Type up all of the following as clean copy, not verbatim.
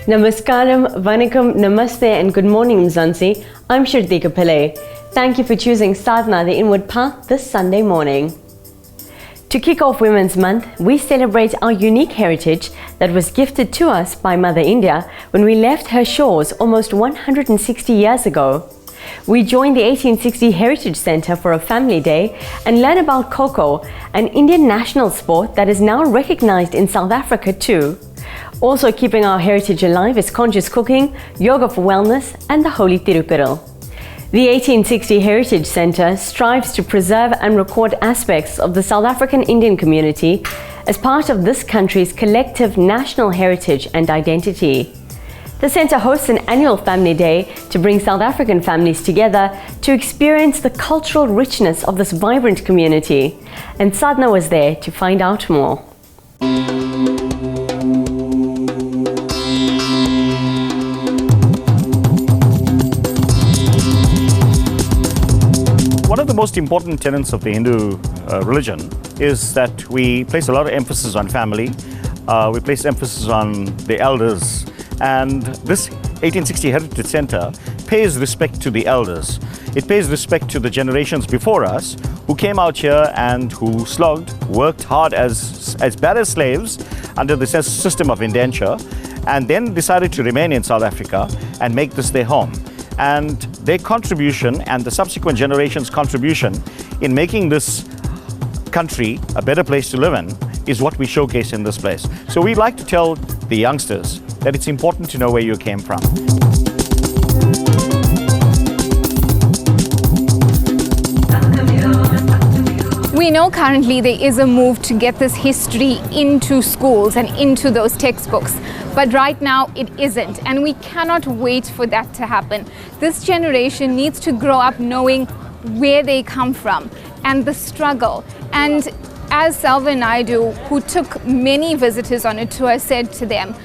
Namaskaram, Vanakkam, Namaste and good morning Mzansi. I'm Shritika Pillai. Thank you for choosing Sadhana, the Inward Path, this Sunday morning. To kick off Women's Month, we celebrate our unique heritage that was gifted to us by Mother India when we left her shores almost 160 years ago. We joined the 1860 Heritage Centre for a family day and learn about Kho-Kho, an Indian national sport that is now recognised in South Africa too. Also keeping our heritage alive is conscious cooking, yoga for wellness and the Holy Tirukural. The 1860 Heritage Centre strives to preserve and record aspects of the South African Indian community as part of this country's collective national heritage and identity. The centre hosts an annual family day to bring South African families together to experience the cultural richness of this vibrant community. And Sadhana was there to find out more. One of the most important tenets of the Hindu religion is that we place a lot of emphasis on family. We place emphasis on the elders. And this 1860 Heritage Centre pays respect to the elders. It pays respect to the generations before us who came out here and who slogged, worked hard as bad as slaves under the system of indenture, and then decided to remain in South Africa and make this their home. And their contribution and the subsequent generations' contribution in making this country a better place to live in is what we showcase in this place. So we like to tell the youngsters that it's important to know where you came from. We know currently there is a move to get this history into schools and into those textbooks. But right now it isn't, and we cannot wait for that to happen. This generation needs to grow up knowing where they come from and the struggle. And as Salva Naidu, who took many visitors on a tour, said to them,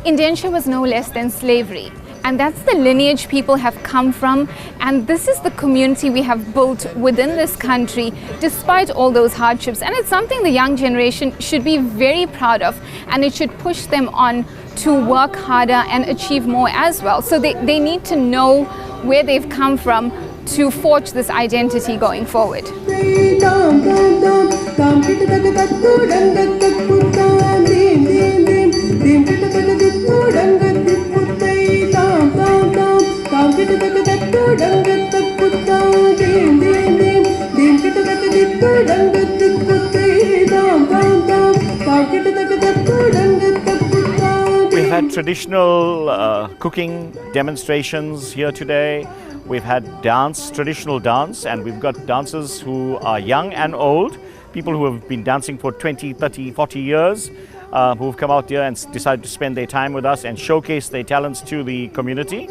indenture was no less than slavery. And that's the lineage people have come from, and this is the community we have built within this country despite all those hardships. And it's something the young generation should be very proud of, and it should push them on to work harder and achieve more as well. So they need to know where they've come from to forge this identity going forward. We've had traditional cooking demonstrations here today. We've had traditional dance, and we've got dancers who are young and old, people who have been dancing for 20, 30, 40 years, who've come out here and decided to spend their time with us and showcase their talents to the community.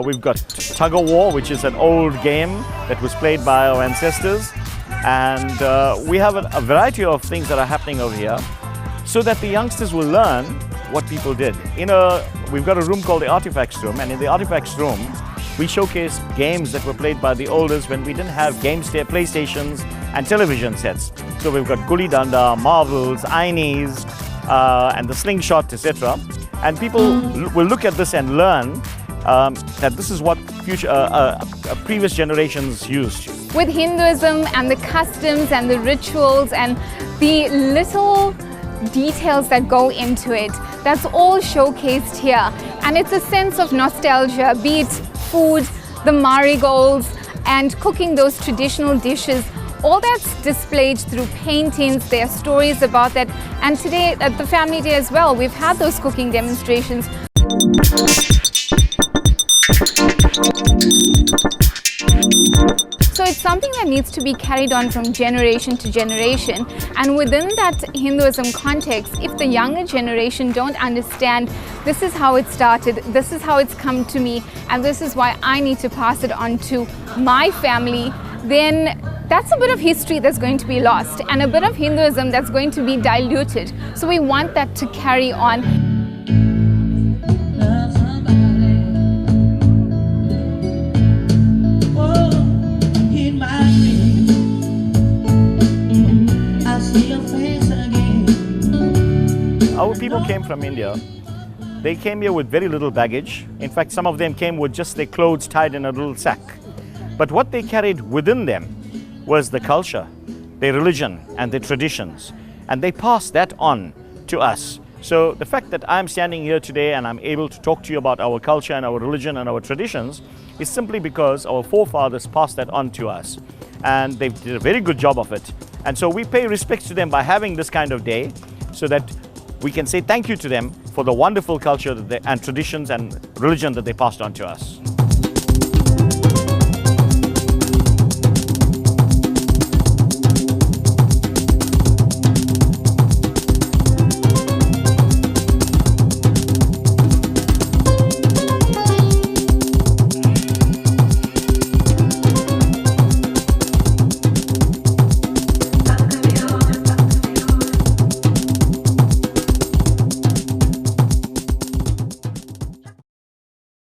We've got tug of war, which is an old game that was played by our ancestors, and we have a variety of things that are happening over here so that the youngsters will learn what people did. We've got a room called the Artifacts Room, and in the Artifacts Room we showcase games that were played by the olders when we didn't have PlayStations and television sets. So we've got Gulli Danda, marbles, einis, and the slingshot, etc. And people will look at this and learn that this is what previous generations used. With Hinduism and the customs and the rituals and the little details that go into it, that's all showcased here. And it's a sense of nostalgia, be it food, the marigolds, and cooking those traditional dishes. All that's displayed through paintings. There are stories about that. And today at the Family Day as well, we've had those cooking demonstrations. So it's something that needs to be carried on from generation to generation. And within that Hinduism context, if the younger generation don't understand this is how it started, this is how it's come to me, and this is why I need to pass it on to my family, then that's a bit of history that's going to be lost and a bit of Hinduism that's going to be diluted. So we want that to carry on. Our people came from India. They came here with very little baggage. In fact, some of them came with just their clothes tied in a little sack. But what they carried within them was the culture, their religion, and their traditions. And they passed that on to us. So the fact that I'm standing here today and I'm able to talk to you about our culture and our religion and our traditions is simply because our forefathers passed that on to us. And they did a very good job of it. And so we pay respects to them by having this kind of day so that we can say thank you to them for the wonderful culture and traditions and religion that they passed on to us.